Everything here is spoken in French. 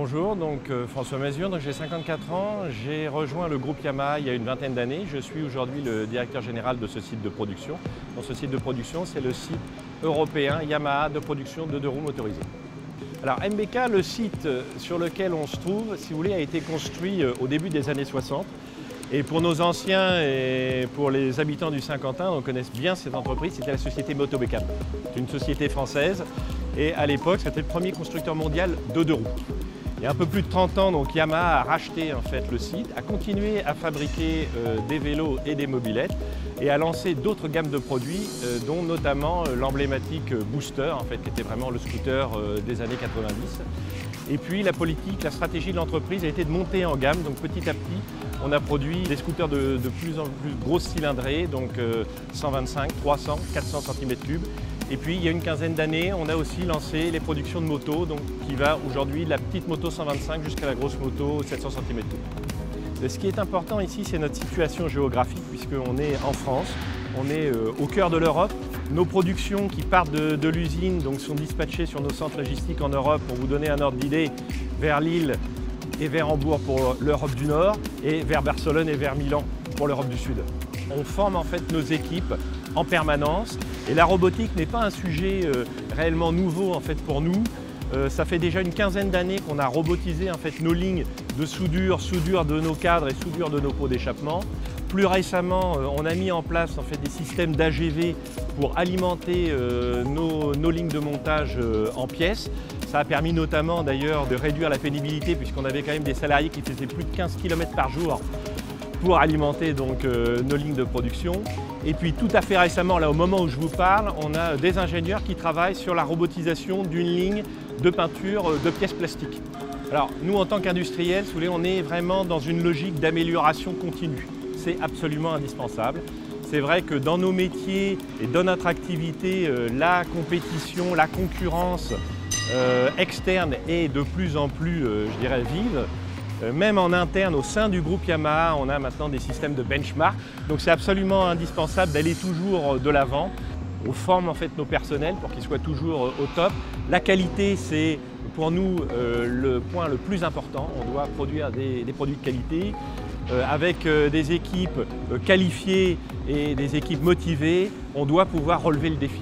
Bonjour, François Mazur, j'ai 54 ans, j'ai rejoint le groupe Yamaha il y a une vingtaine d'années. Je suis aujourd'hui le directeur général de ce site de production. Ce site de production, c'est le site européen Yamaha de production de deux roues motorisées. Alors MBK, le site sur lequel on se trouve, si vous voulez, a été construit au début des années 60. Et pour nos anciens et pour les habitants du Saint-Quentin, on connaît bien cette entreprise, c'était la société Motobécane. C'est une société française et à l'époque, c'était le premier constructeur mondial de deux roues. Il y a un peu plus de 30 ans, Yamaha a racheté en fait, le site, a continué à fabriquer des vélos et des mobylettes et a lancé d'autres gammes de produits, dont notamment l'emblématique Booster, en fait, qui était vraiment le scooter des années 90. Et puis la politique, la stratégie de l'entreprise a été de monter en gamme, donc petit à petit, on a produit des scooters de plus en plus grosses cylindrées, donc 125, 300, 400 cm3. Et puis il y a une quinzaine d'années, on a aussi lancé les productions de motos, qui va aujourd'hui de la petite moto 125 jusqu'à la grosse moto 700 cm3. Ce qui est important ici, c'est notre situation géographique, puisqu'on est en France, on est au cœur de l'Europe. Nos productions qui partent de l'usine sont dispatchées sur nos centres logistiques en Europe, pour vous donner un ordre d'idée, vers Lille et vers Hambourg pour l'Europe du Nord, et vers Barcelone et vers Milan pour l'Europe du Sud. On forme en fait nos équipes en permanence et la robotique n'est pas un sujet réellement nouveau en fait pour nous. Ça fait déjà une quinzaine d'années qu'on a robotisé en fait nos lignes de soudure, soudure de nos cadres et soudure de nos pots d'échappement. Plus récemment, on a mis en place en fait des systèmes d'AGV pour alimenter nos lignes de montage en pièces. Ça a permis notamment d'ailleurs de réduire la pénibilité puisqu'on avait quand même des salariés qui faisaient plus de 15 km par jour pour alimenter nos lignes de production. Et puis tout à fait récemment, là au moment où je vous parle, on a des ingénieurs qui travaillent sur la robotisation d'une ligne de peinture de pièces plastiques. Alors nous en tant qu'industriels, si vous voulez, on est vraiment dans une logique d'amélioration continue. C'est absolument indispensable. C'est vrai que dans nos métiers et dans notre activité, la compétition, la concurrence externe est de plus en plus, je dirais, vive. Même en interne, au sein du groupe Yamaha, on a maintenant des systèmes de benchmark. Donc c'est absolument indispensable d'aller toujours de l'avant. On forme en fait nos personnels pour qu'ils soient toujours au top. La qualité, c'est pour nous le point le plus important. On doit produire des produits de qualité avec des équipes qualifiées et des équipes motivées. On doit pouvoir relever le défi.